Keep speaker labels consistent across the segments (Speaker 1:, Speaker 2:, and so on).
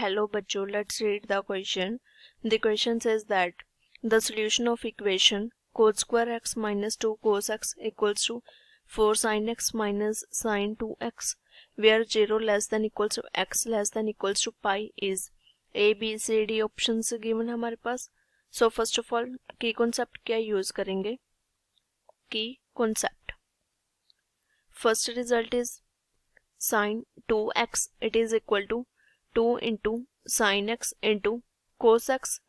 Speaker 1: Hello बच्चों, let's read the question. The question says that the solution of equation cos square x minus 2 cos x equals to 4 sin x minus sin 2x where 0 less than equals to x less than equals to pi is A, B, C, D options given है हमारे पास. So first of all key concept क्या use करेंगे? Key concept. First result is sin 2x, it is equal to 2 into sin x into cos x,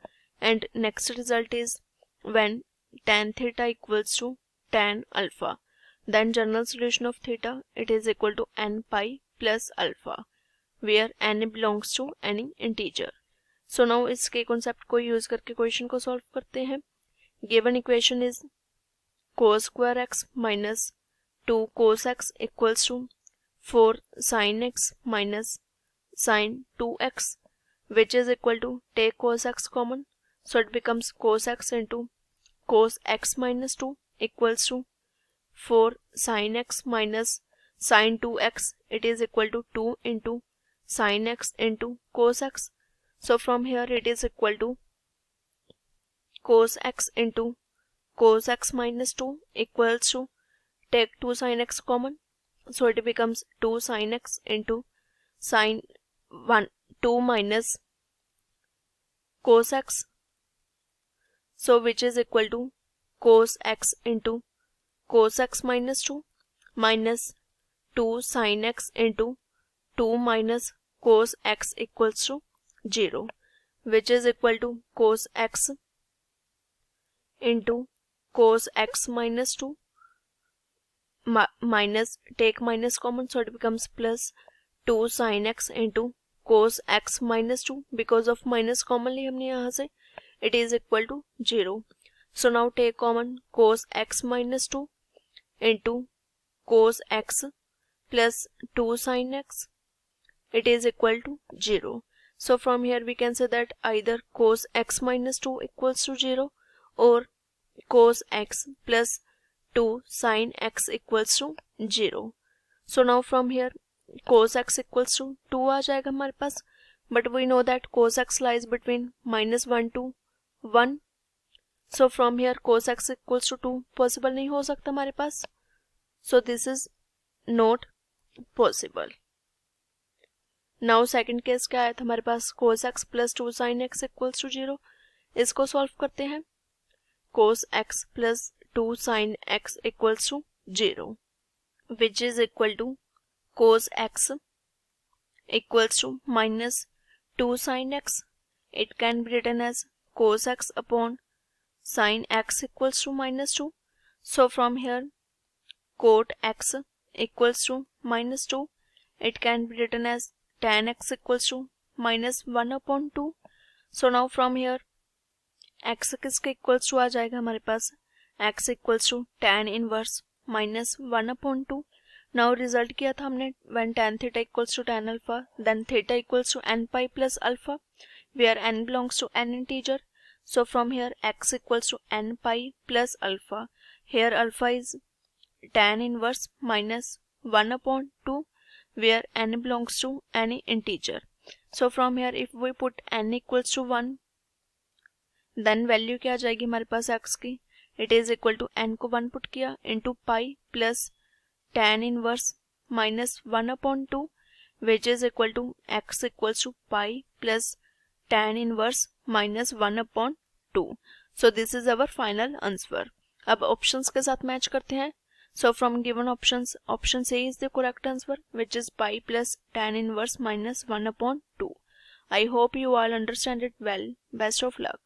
Speaker 1: and next result is when tan theta equals to tan alpha, then general solution of theta, it is equal to n pi plus alpha where n belongs to any integer. So now इसके concept को use करके question को solve करते हैं. Given equation is cos square x minus 2 cos x equals to 4 sin x minus sin 2x, which is equal to, take cos x common, so it becomes cos x into cos x minus 2 equals to 4 sin x minus sin 2x, it is equal to 2 into sin x into cos x. So from here it is equal to cos x into cos x minus 2 equals to, take 2 sin x common, so it becomes 2 sin x into sin 2 minus cos x, so which is equal to cos x into cos x minus 2 minus 2 sin x into 2 minus cos x equals to 0, which is equal to cos x into cos x minus 2 minus, take minus common, so it becomes plus 2 sin x into cos x minus 2, because of minus common ली हमने यहाँ से, it is equal to 0. So now take common cos x minus 2 into cos x plus 2 sin x, it is equal to 0. So from here we can say that either cos x minus 2 equals to 0 or cos x plus 2 sin x equals to 0. So now from here cos x equals to 2 आ जाएगा हमारे पास, but we know that cos x lies between minus 1 to 1. So from here cos x equals to 2 possible नहीं हो सकता हमारे पास, so this is not possible. Now second case क्या आया था हमारे पास, cos x plus 2 sin x equals to 0. इसको solve करते हैं. Cos x plus 2 sin x equals to 0, which is equal to cos x equals to minus 2 sin x. It can be written as cos x upon sin x equals to minus 2. So from here cot x equals to minus 2. It can be written as tan x equals to minus 1 upon 2. So now from here x किसके equals to आ जाएगा हमारे पास, x equals to tan inverse minus 1 upon 2. Now result किया था हमने when tan theta equals to tan alpha, then theta equals to n pi plus alpha where n belongs to n integer. So from here x equals to n pi plus alpha. Here alpha is tan inverse minus 1 upon 2 where n belongs to any integer. So from here if we put n equals to 1, then value क्या आ जाएगी हमारे पास x की, it is equal to n को 1 put किया into pi plus tan inverse minus 1 upon 2 which is equal to x equals to pi plus tan inverse minus 1 upon 2. So this is our final answer. अब options के साथ match करते हैं. So from given options, option A is the correct answer which is pi plus tan inverse minus 1 upon 2. I hope you all understand it well. Best of luck.